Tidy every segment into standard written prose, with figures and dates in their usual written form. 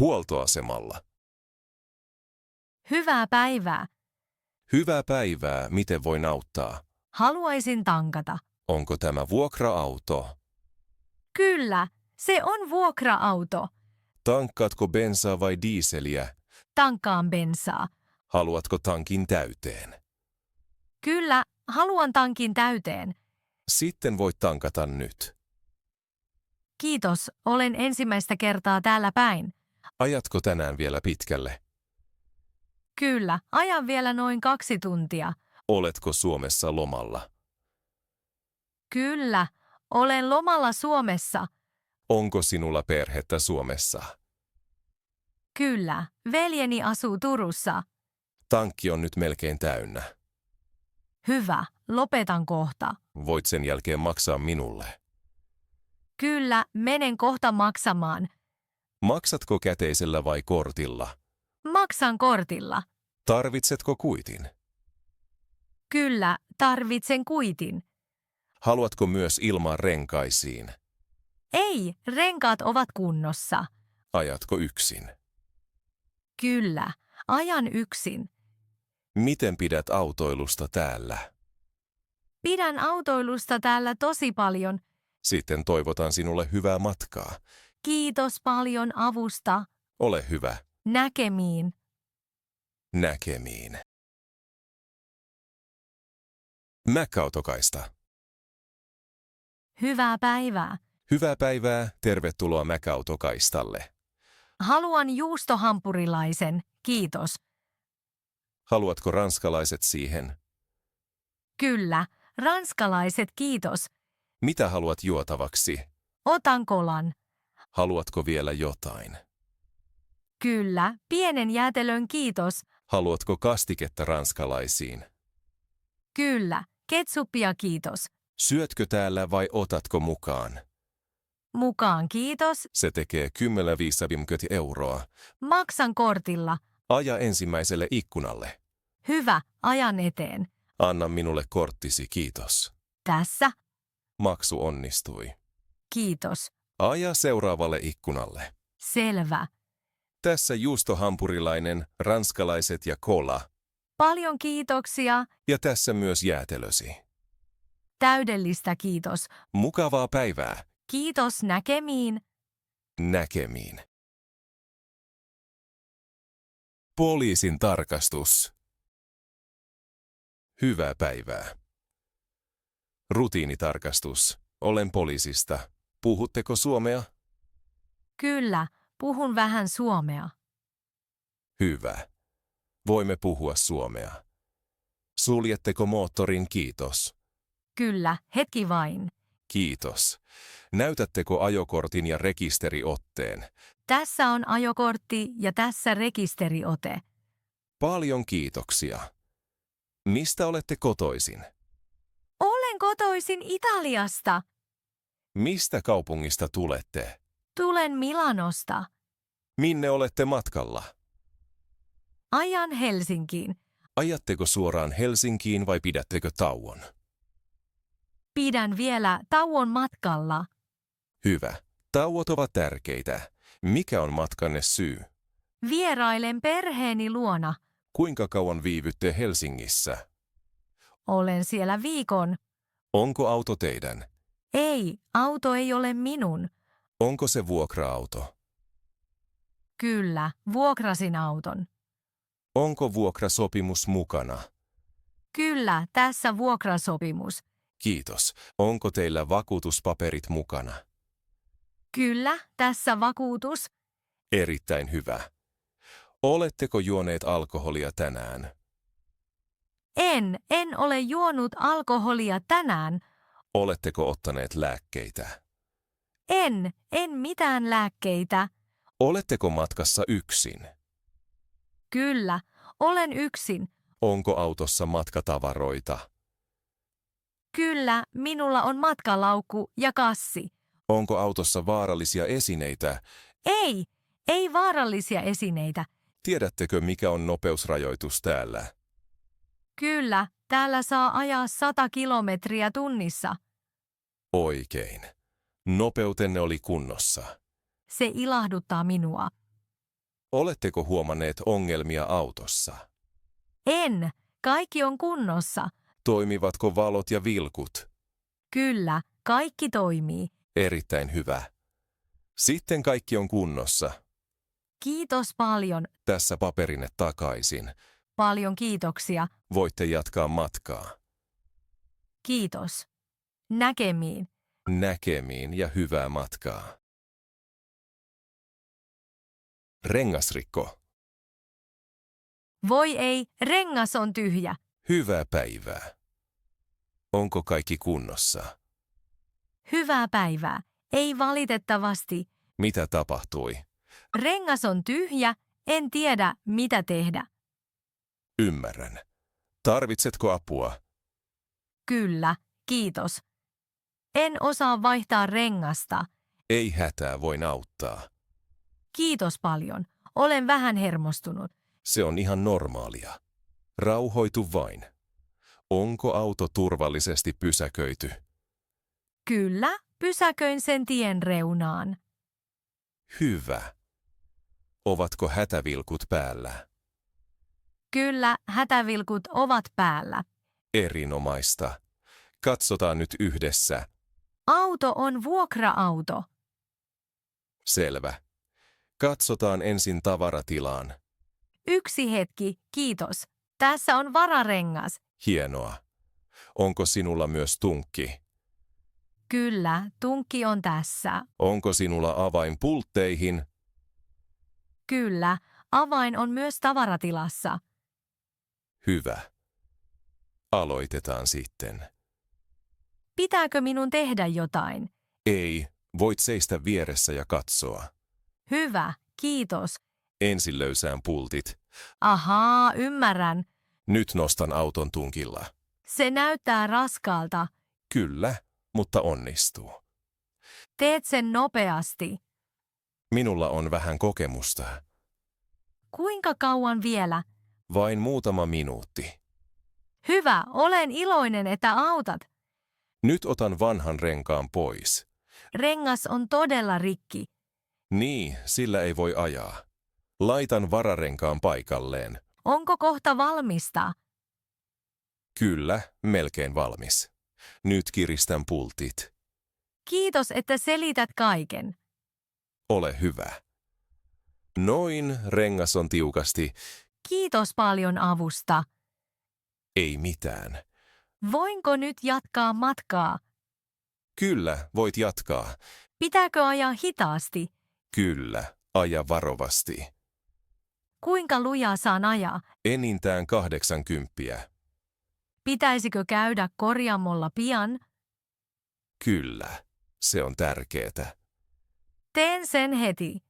Huoltoasemalla. Hyvää päivää. Hyvää päivää, miten voin auttaa? Haluaisin tankata. Onko tämä vuokra-auto? Kyllä, se on vuokra-auto. Tankkaatko bensaa vai diiseliä? Tankkaan bensaa. Haluatko tankin täyteen? Kyllä, haluan tankin täyteen. Sitten voit tankata nyt. Kiitos, olen ensimmäistä kertaa täällä päin. Ajatko tänään vielä pitkälle? Kyllä, ajan vielä noin 2 tuntia. Oletko Suomessa lomalla? Kyllä, olen lomalla Suomessa. Onko sinulla perhettä Suomessa? Kyllä, veljeni asuu Turussa. Tankki on nyt melkein täynnä. Hyvä, lopetan kohta. Voit sen jälkeen maksaa minulle. Kyllä, menen kohta maksamaan. Maksatko käteisellä vai kortilla? Maksan kortilla. Tarvitsetko kuitin? Kyllä, tarvitsen kuitin. Haluatko myös ilman renkaisiin? Ei, renkaat ovat kunnossa. Ajatko yksin? Kyllä, ajan yksin. Miten pidät autoilusta täällä? Pidän autoilusta täällä tosi paljon. Sitten toivotan sinulle hyvää matkaa. Kiitos paljon avusta. Ole hyvä. Näkemiin. Näkemiin. Mac-autokaista. Hyvää päivää. Hyvää päivää, tervetuloa Mac-autokaistalle. Haluan juustohampurilaisen, kiitos. Haluatko ranskalaiset siihen? Kyllä, ranskalaiset kiitos. Mitä haluat juotavaksi? Otan kolan. Haluatko vielä jotain? Kyllä, pienen jäätelön kiitos. Haluatko kastiketta ranskalaisiin? Kyllä, ketsuppia kiitos. Syötkö täällä vai otatko mukaan? Mukaan kiitos. Se tekee 10-50 euroa. Maksan kortilla. Aja ensimmäiselle ikkunalle. Hyvä, ajan eteen. Anna minulle korttisi, kiitos. Tässä. Maksu onnistui. Kiitos. Aja seuraavalle ikkunalle. Selvä. Tässä juustohampurilainen, ranskalaiset ja cola. Paljon kiitoksia. Ja tässä myös jäätelösi. Täydellistä kiitos. Mukavaa päivää. Kiitos näkemiin. Näkemiin. Poliisin tarkastus. Hyvää päivää. Rutiinitarkastus. Olen poliisista. Puhutteko suomea? Kyllä, puhun vähän suomea. Hyvä. Voimme puhua suomea. Suljetteko moottorin, kiitos. Kyllä, hetki vain. Kiitos. Näytättekö ajokortin ja rekisteriotteen? Tässä on ajokortti ja tässä rekisteriote. Paljon kiitoksia. Mistä olette kotoisin? Olen kotoisin Italiasta. Mistä kaupungista tulette? Tulen Milanosta. Minne olette matkalla? Ajan Helsinkiin. Ajatteko suoraan Helsinkiin vai pidättekö tauon? Pidän vielä tauon matkalla. Hyvä. Tauot ovat tärkeitä. Mikä on matkanne syy? Vierailen perheeni luona. Kuinka kauan viivytte Helsingissä? Olen siellä viikon. Onko auto teidän? Ei, auto ei ole minun. Onko se vuokra-auto? Kyllä, vuokrasin auton. Onko vuokrasopimus mukana? Kyllä, tässä vuokrasopimus. Kiitos. Onko teillä vakuutuspaperit mukana? Kyllä, tässä vakuutus. Erittäin hyvä. Oletteko juoneet alkoholia tänään? En ole juonut alkoholia tänään. Oletteko ottaneet lääkkeitä? En mitään lääkkeitä. Oletteko matkassa yksin? Kyllä, olen yksin. Onko autossa matkatavaroita? Kyllä, minulla on matkalaukku ja kassi. Onko autossa vaarallisia esineitä? Ei vaarallisia esineitä. Tiedättekö, mikä on nopeusrajoitus täällä? Kyllä, täällä saa ajaa 100 kilometriä tunnissa. Oikein. Nopeutenne oli kunnossa. Se ilahduttaa minua. Oletteko huomanneet ongelmia autossa? En. Kaikki on kunnossa. Toimivatko valot ja vilkut? Kyllä, kaikki toimii. Erittäin hyvä. Sitten kaikki on kunnossa. Kiitos paljon. Tässä paperinne takaisin. Paljon kiitoksia. Voitte jatkaa matkaa. Kiitos. Näkemiin. Näkemiin ja hyvää matkaa. Rengasrikko. Voi ei, rengas on tyhjä. Hyvää päivää. Onko kaikki kunnossa? Hyvää päivää. Ei valitettavasti. Mitä tapahtui? Rengas on tyhjä, en tiedä mitä tehdä. Ymmärrän. Tarvitsetko apua? Kyllä, kiitos. En osaa vaihtaa rengasta. Ei hätää, voin auttaa. Kiitos paljon. Olen vähän hermostunut. Se on ihan normaalia. Rauhoitu vain. Onko auto turvallisesti pysäköity? Kyllä, pysäköin sen tien reunaan. Hyvä. Ovatko hätävilkut päällä? Kyllä, hätävilkut ovat päällä. Erinomaista. Katsotaan nyt yhdessä. Auto on vuokra-auto. Selvä. Katsotaan ensin tavaratilaan. Yksi hetki, kiitos. Tässä on vararengas. Hienoa. Onko sinulla myös tunkki? Kyllä, tunkki on tässä. Onko sinulla avain pultteihin? Kyllä, avain on myös tavaratilassa. Hyvä. Aloitetaan sitten. Pitääkö minun tehdä jotain? Ei, voit seistä vieressä ja katsoa. Hyvä, kiitos. Ensin löysään pultit. Ahaa, ymmärrän. Nyt nostan auton tunkilla. Se näyttää raskaalta. Kyllä, mutta onnistuu. Teet sen nopeasti. Minulla on vähän kokemusta. Kuinka kauan vielä? Vain muutama minuutti. Hyvä, olen iloinen, että autat. Nyt otan vanhan renkaan pois. Rengas on todella rikki. Niin, sillä ei voi ajaa. Laitan vararenkaan paikalleen. Onko kohta valmista? Kyllä, melkein valmis. Nyt kiristän pultit. Kiitos, että selität kaiken. Ole hyvä. Noin, rengas on tiukasti. Kiitos paljon avusta. Ei mitään. Voinko nyt jatkaa matkaa? Kyllä, voit jatkaa. Pitääkö ajaa hitaasti? Kyllä, aja varovasti. Kuinka lujaa saan ajaa? Enintään 80. Pitäisikö käydä korjaamolla pian? Kyllä, se on tärkeää. Teen sen heti.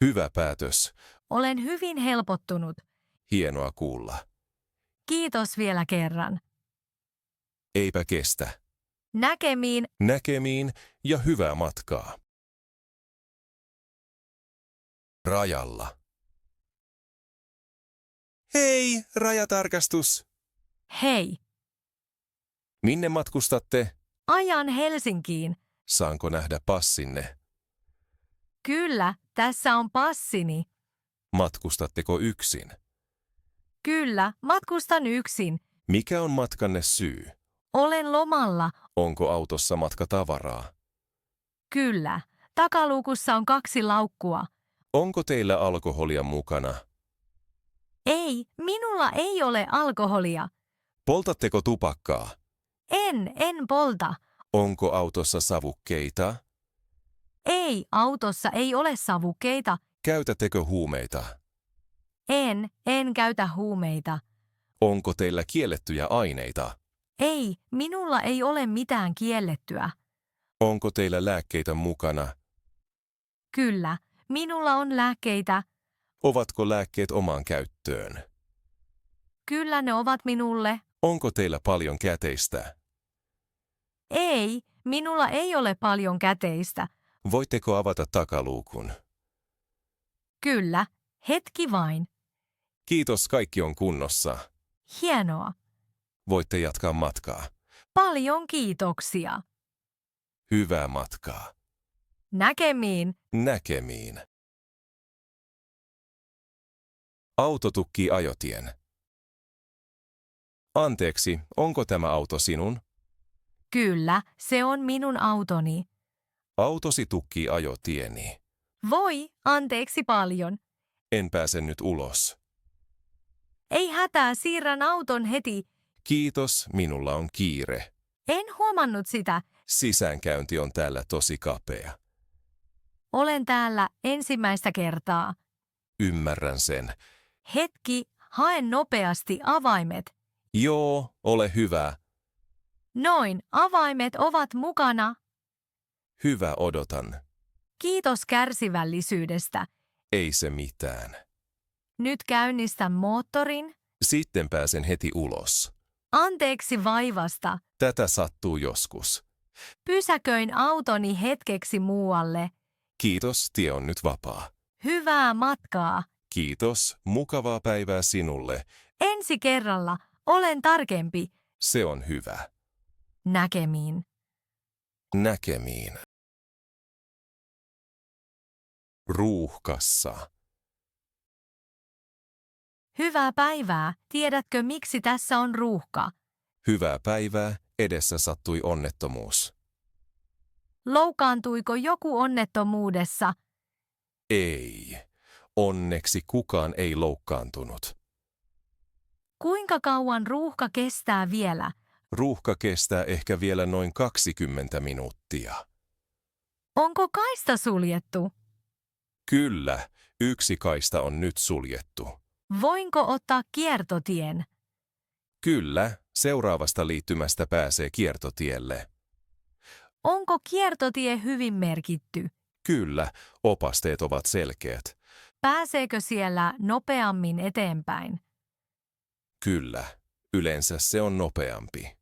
Hyvä päätös. Olen hyvin helpottunut. Hienoa kuulla. Kiitos vielä kerran. Eipä kestä. Näkemiin. Näkemiin ja hyvää matkaa. Rajalla. Hei, rajatarkastus. Hei, Minne matkustatte? ajan Helsinkiin. Saanko nähdä passinne? Kyllä, tässä on passini. Matkustatteko yksin? Kyllä, matkustan yksin. Mikä on matkanne syy? Olen lomalla. Onko autossa matkatavaraa? Kyllä, takaluukussa on 2 laukkua. Onko teillä alkoholia mukana? Ei, minulla ei ole alkoholia. Poltatteko tupakkaa? En polta. Onko autossa savukkeita? Ei, autossa ei ole savukkeita. Käytättekö huumeita? En käytä huumeita. Onko teillä kiellettyjä aineita? Ei, minulla ei ole mitään kiellettyä. Onko teillä lääkkeitä mukana? Kyllä, minulla on lääkkeitä. Ovatko lääkkeet omaan käyttöön? Kyllä ne ovat minulle. Onko teillä paljon käteistä? Ei, minulla ei ole paljon käteistä. Voitteko avata takaluukun? Kyllä, hetki vain. Kiitos, kaikki on kunnossa. Hienoa. Voitte jatkaa matkaa. Paljon kiitoksia. Hyvää matkaa. Näkemiin. Näkemiin. Auto tukkii ajotien. Anteeksi, onko tämä auto sinun? Kyllä, se on minun autoni. Autosi tukkii ajotieni. Voi, anteeksi paljon. En pääse nyt ulos. Ei hätää, siirrän auton heti. Kiitos, minulla on kiire. En huomannut sitä. Sisäänkäynti on täällä tosi kapea. Olen täällä ensimmäistä kertaa. Ymmärrän sen. Hetki, haen nopeasti avaimet. Joo, ole hyvä. Noin, avaimet ovat mukana. Hyvä, odotan. Kiitos kärsivällisyydestä. Ei se mitään. Nyt käynnistän moottorin. Sitten pääsen heti ulos. Anteeksi vaivasta. Tätä sattuu joskus. Pysäköin autoni hetkeksi muualle. Kiitos, tie on nyt vapaa. Hyvää matkaa. Kiitos, mukavaa päivää sinulle. Ensi kerralla olen tarkempi. Se on hyvä. Näkemiin. Näkemiin. Ruuhkassa. Hyvää päivää. Tiedätkö, miksi tässä on ruuhka? Hyvää päivää, edessä sattui onnettomuus. Loukkaantuiko joku onnettomuudessa? Ei. Onneksi kukaan ei loukkaantunut. Kuinka kauan ruuhka kestää vielä? Ruuhka kestää ehkä vielä noin 20 minuuttia. Onko kaista suljettu? Kyllä, yksi kaista on nyt suljettu. Voinko ottaa kiertotien? Kyllä, seuraavasta liittymästä pääsee kiertotielle. Onko kiertotie hyvin merkitty? Kyllä, opasteet ovat selkeät. Pääseekö siellä nopeammin eteenpäin? Kyllä, yleensä se on nopeampi.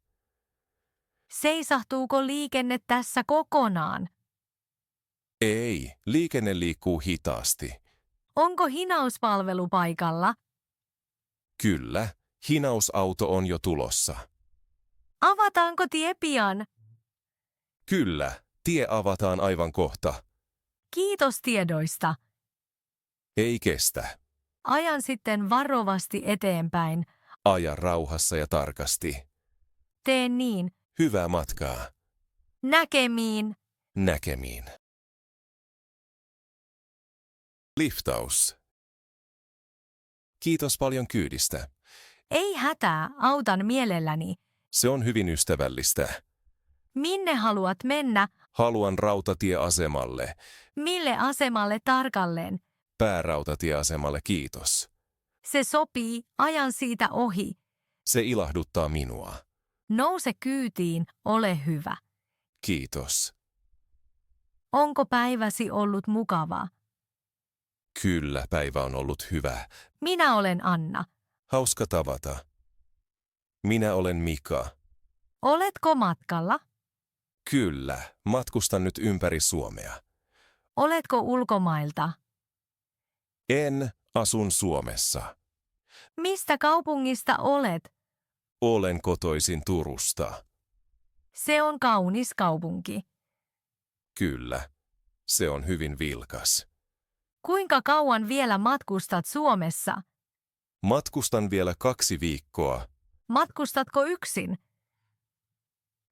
Seisahtuuko liikenne tässä kokonaan? Ei, liikenne liikkuu hitaasti. Onko hinauspalvelu paikalla? Kyllä, hinausauto on jo tulossa. Avataanko tie pian? Kyllä, tie avataan aivan kohta. Kiitos tiedoista. Ei kestä. Ajan sitten varovasti eteenpäin. Aja rauhassa ja tarkasti. Teen niin. Hyvää matkaa. Näkemiin. Näkemiin. Liftaus. Kiitos paljon kyydistä. Ei hätää, autan mielelläni. Se on hyvin ystävällistä. Minne haluat mennä? Haluan rautatieasemalle. Mille asemalle tarkalleen? Päärautatieasemalle, kiitos. Se sopii, ajan siitä ohi. Se ilahduttaa minua. Nouse kyytiin, ole hyvä. Kiitos. Onko päiväsi ollut mukava? Kyllä, päivä on ollut hyvä. Minä olen Anna. Hauska tavata. Minä olen Mika. Oletko matkalla? Kyllä, matkustan nyt ympäri Suomea. Oletko ulkomailta? En, asun Suomessa. Mistä kaupungista olet? Olen kotoisin Turusta. Se on kaunis kaupunki. Kyllä, se on hyvin vilkas. Kuinka kauan vielä matkustat Suomessa? Matkustan vielä 2 viikkoa. Matkustatko yksin?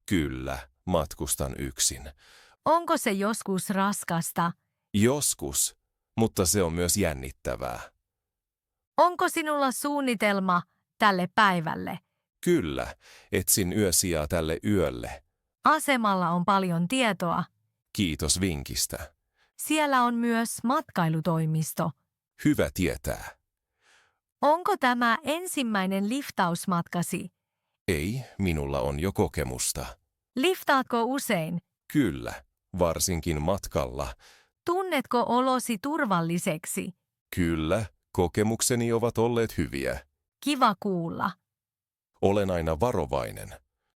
Kyllä, matkustan yksin. Onko se joskus raskasta? Joskus, mutta se on myös jännittävää. Onko sinulla suunnitelma tälle päivälle? Kyllä, etsin yösijaa tälle yölle. Asemalla on paljon tietoa. Kiitos vinkistä. Siellä on myös matkailutoimisto. Hyvä tietää. Onko tämä ensimmäinen liftausmatkasi? Ei, minulla on jo kokemusta. Liftaatko usein? Kyllä, varsinkin matkalla. Tunnetko olosi turvalliseksi? Kyllä, kokemukseni ovat olleet hyviä. Kiva kuulla. Olen aina varovainen.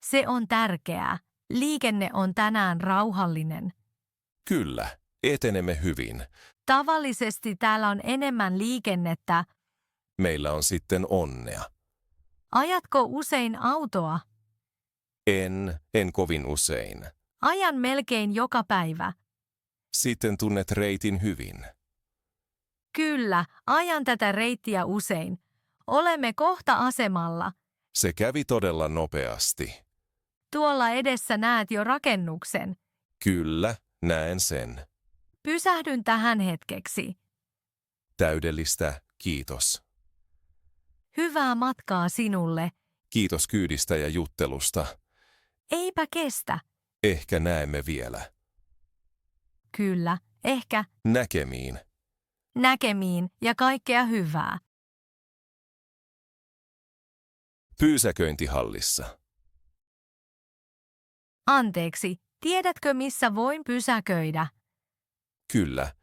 Se on tärkeää. Liikenne on tänään rauhallinen. Kyllä, etenemme hyvin. Tavallisesti täällä on enemmän liikennettä. Meillä on sitten onnea. Ajatko usein autoa? En kovin usein. Ajan melkein joka päivä. Sitten tunnet reitin hyvin. Kyllä, ajan tätä reittiä usein. Olemme kohta asemalla. Se kävi todella nopeasti. Tuolla edessä näet jo rakennuksen. Kyllä, näen sen. Pysähdyn tähän hetkeksi. Täydellistä, kiitos. Hyvää matkaa sinulle. Kiitos kyydistä ja juttelusta. Eipä kestä. Ehkä näemme vielä. Kyllä, ehkä. Näkemiin. Näkemiin ja kaikkea hyvää. Pysäköintihallissa. Anteeksi, tiedätkö missä voin pysäköidä? Kyllä.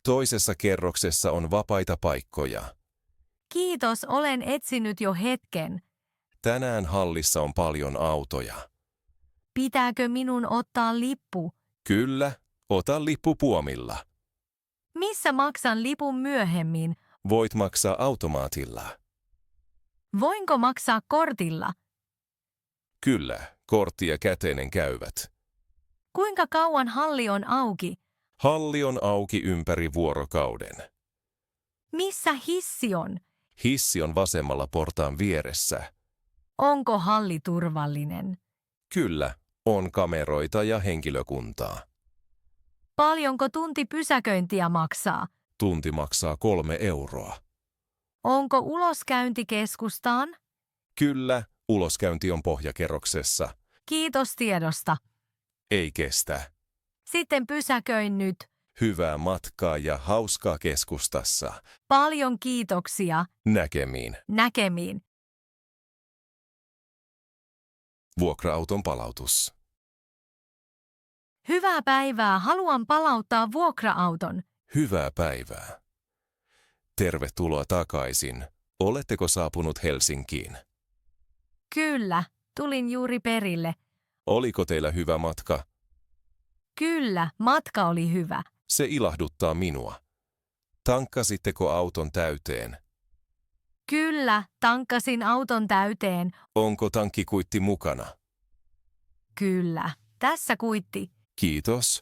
Toisessa kerroksessa on vapaita paikkoja. Kiitos, olen etsinyt jo hetken. Tänään hallissa on paljon autoja. Pitääkö minun ottaa lippu? Kyllä, ota lippu puomilla. Missä maksan lipun myöhemmin? Voit maksaa automaatilla. Voinko maksaa kortilla? Kyllä, kortti ja käteinen käyvät. Kuinka kauan halli on auki? Halli on auki ympäri vuorokauden. Missä hissi on? Hissi on vasemmalla portaan vieressä. Onko halli turvallinen? Kyllä, on kameroita ja henkilökuntaa. Paljonko tunti pysäköintiä maksaa? Tunti maksaa 3 euroa. Onko uloskäynti keskustaan? Kyllä, uloskäynti on pohjakerroksessa. Kiitos tiedosta. Ei kestä. Sitten pysäköin nyt. Hyvää matkaa ja hauskaa keskustassa. Paljon kiitoksia. Näkemiin. Näkemiin. Vuokra-auton palautus. Hyvää päivää, haluan palauttaa vuokra-auton. Hyvää päivää. Tervetuloa takaisin. Oletteko saapunut Helsinkiin? Kyllä, tulin juuri perille. Oliko teillä hyvä matka? Kyllä, matka oli hyvä. Se ilahduttaa minua. Tankkasitteko auton täyteen? Kyllä, tankkasin auton täyteen. Onko tankkikuitti mukana? Kyllä, tässä kuitti. Kiitos.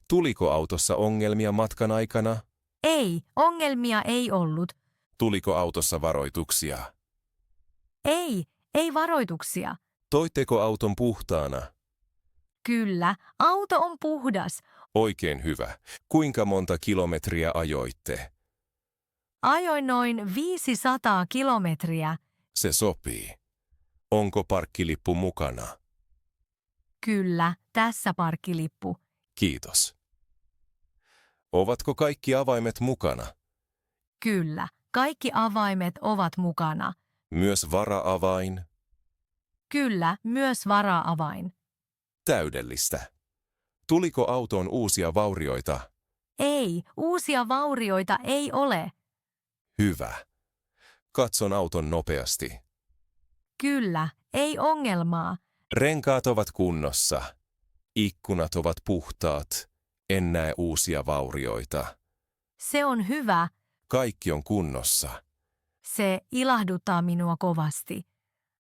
Tuliko autossa ongelmia matkan aikana? Ei, ongelmia ei ollut. Tuliko autossa varoituksia? Ei varoituksia. Toitteko auton puhtaana? Kyllä, auto on puhdas. Oikein hyvä. Kuinka monta kilometriä ajoitte? Ajoin noin 500 kilometriä. Se sopii. Onko parkkilippu mukana? Kyllä, tässä parkkilippu. Kiitos. Ovatko kaikki avaimet mukana? Kyllä, kaikki avaimet ovat mukana. Myös vara-avain? Kyllä, myös vara-avain. Täydellistä. Tuliko autoon uusia vaurioita? Ei, uusia vaurioita ei ole. Hyvä. Katson auton nopeasti. Kyllä, ei ongelmaa. Renkaat ovat kunnossa. Ikkunat ovat puhtaat. En näe uusia vaurioita. Se on hyvä. Kaikki on kunnossa. Se ilahduttaa minua kovasti.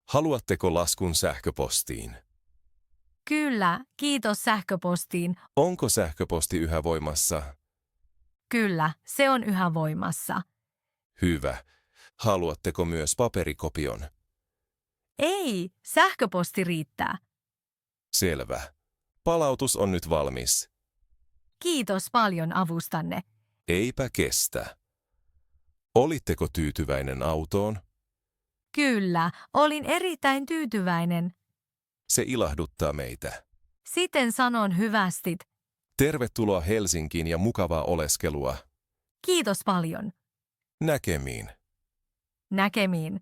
Haluatteko laskun sähköpostiin? Kyllä, kiitos sähköpostiin. Onko sähköposti yhä voimassa? Kyllä, se on yhä voimassa. Hyvä. Haluatteko myös paperikopion? Ei, sähköposti riittää. Selvä. Palautus on nyt valmis. Kiitos paljon avustanne. Eipä kestä. Olitteko tyytyväinen autoon? Kyllä, olin erittäin tyytyväinen. Se ilahduttaa meitä. Sitten sanon hyvästit. Tervetuloa Helsinkiin ja mukavaa oleskelua. Kiitos paljon. Näkemiin. Näkemiin.